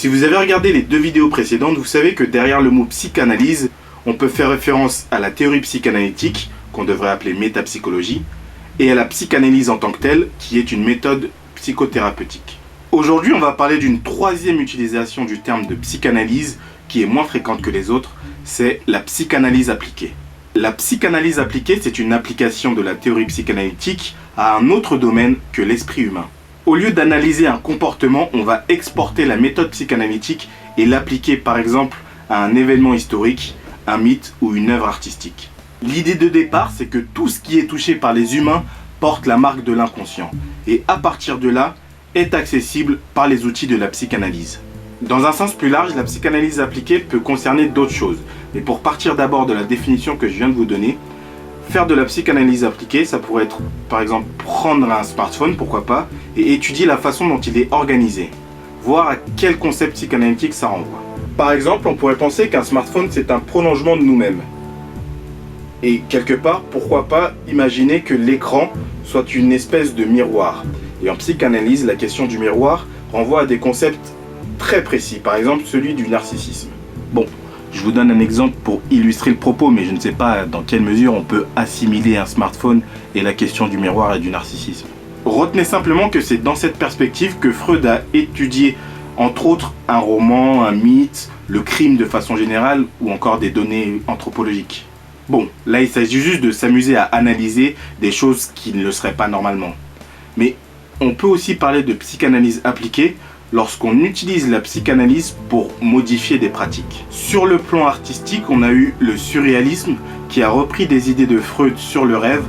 Si vous avez regardé les 2 vidéos précédentes, vous savez que derrière le mot psychanalyse, on peut faire référence à la théorie psychanalytique, qu'on devrait appeler métapsychologie, et à la psychanalyse en tant que telle, qui est une méthode psychothérapeutique. Aujourd'hui, on va parler d'une 3e utilisation du terme de psychanalyse, qui est moins fréquente que les autres, c'est la psychanalyse appliquée. La psychanalyse appliquée, c'est une application de la théorie psychanalytique à un autre domaine que l'esprit humain. Au lieu d'analyser un comportement, on va exporter la méthode psychanalytique et l'appliquer par exemple à un événement historique, un mythe ou une œuvre artistique. L'idée de départ, c'est que tout ce qui est touché par les humains porte la marque de l'inconscient et à partir de là, est accessible par les outils de la psychanalyse. Dans un sens plus large, la psychanalyse appliquée peut concerner d'autres choses. Mais pour partir d'abord de la définition que je viens de vous donner, faire de la psychanalyse appliquée, ça pourrait être par exemple prendre un smartphone, pourquoi pas, et étudier la façon dont il est organisé, voir à quel concept psychanalytique ça renvoie. Par exemple, on pourrait penser qu'un smartphone c'est un prolongement de nous-mêmes. Et quelque part, pourquoi pas imaginer que l'écran soit une espèce de miroir. Et en psychanalyse, la question du miroir renvoie à des concepts très précis, par exemple celui du narcissisme. Bon, je vous donne un exemple pour illustrer le propos, mais je ne sais pas dans quelle mesure on peut assimiler un smartphone et la question du miroir et du narcissisme. Retenez simplement que c'est dans cette perspective que Freud a étudié, entre autres, un roman, un mythe, le crime de façon générale, ou encore des données anthropologiques. Bon, là il s'agit juste de s'amuser à analyser des choses qui ne le seraient pas normalement. Mais on peut aussi parler de psychanalyse appliquée lorsqu'on utilise la psychanalyse pour modifier des pratiques. Sur le plan artistique, on a eu le surréalisme qui a repris des idées de Freud sur le rêve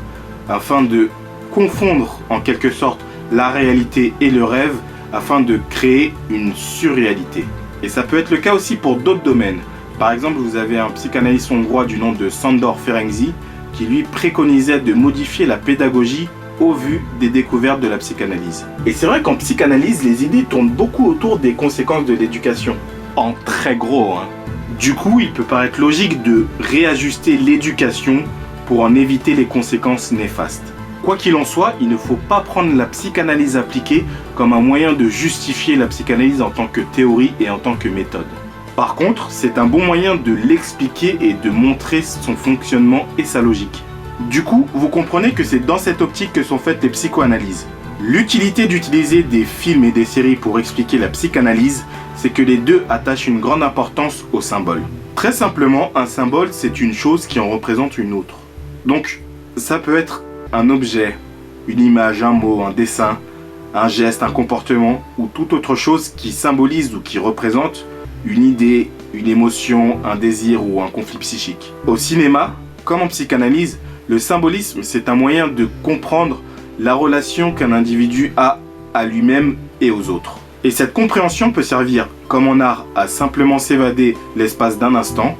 afin de confondre en quelque sorte la réalité et le rêve afin de créer une surréalité. Et ça peut être le cas aussi pour d'autres domaines. Par exemple, vous avez un psychanalyste hongrois du nom de Sándor Ferenczi qui lui préconisait de modifier la pédagogie au vu des découvertes de la psychanalyse. Et c'est vrai qu'en psychanalyse, les idées tournent beaucoup autour des conséquences de l'éducation. En très gros, hein. Du coup, il peut paraître logique de réajuster l'éducation pour en éviter les conséquences néfastes. Quoi qu'il en soit, il ne faut pas prendre la psychanalyse appliquée comme un moyen de justifier la psychanalyse en tant que théorie et en tant que méthode. Par contre, c'est un bon moyen de l'expliquer et de montrer son fonctionnement et sa logique. Du coup, vous comprenez que c'est dans cette optique que sont faites les psychoanalyses. L'utilité d'utiliser des films et des séries pour expliquer la psychanalyse, c'est que les deux attachent une grande importance au symbole. Très simplement, un symbole, c'est une chose qui en représente une autre. Donc, ça peut être un objet, une image, un mot, un dessin, un geste, un comportement, ou toute autre chose qui symbolise ou qui représente une idée, une émotion, un désir ou un conflit psychique. Au cinéma, comme en psychanalyse, le symbolisme, c'est un moyen de comprendre la relation qu'un individu a à lui-même et aux autres. Et cette compréhension peut servir, comme en art, à simplement s'évader l'espace d'un instant,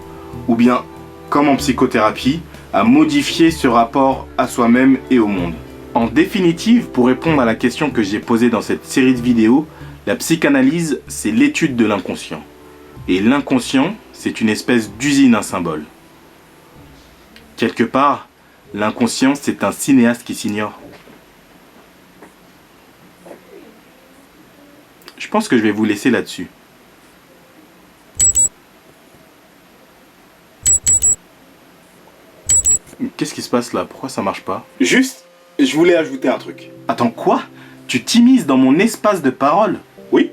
ou bien, comme en psychothérapie, à modifier ce rapport à soi-même et au monde. En définitive, pour répondre à la question que j'ai posée dans cette série de vidéos, la psychanalyse, c'est l'étude de l'inconscient. Et l'inconscient, c'est une espèce d'usine à symboles. Quelque part, l'inconscient, c'est un cinéaste qui s'ignore. Je pense que je vais vous laisser là-dessus. Qu'est-ce qui se passe là? Pourquoi ça marche pas? Juste, je voulais ajouter un truc. Attends, quoi? Tu t'immisces dans mon espace de parole? Oui,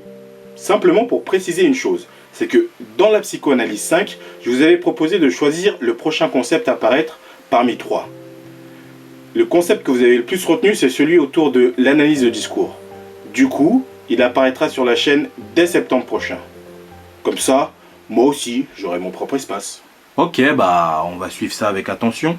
simplement pour préciser une chose. C'est que dans la psychoanalyse 5, je vous avais proposé de choisir le prochain concept à apparaître parmi 3. Le concept que vous avez le plus retenu, c'est celui autour de l'analyse de discours. Du coup, il apparaîtra sur la chaîne dès septembre prochain. Comme ça, moi aussi, j'aurai mon propre espace. Ok, bah on va suivre ça avec attention.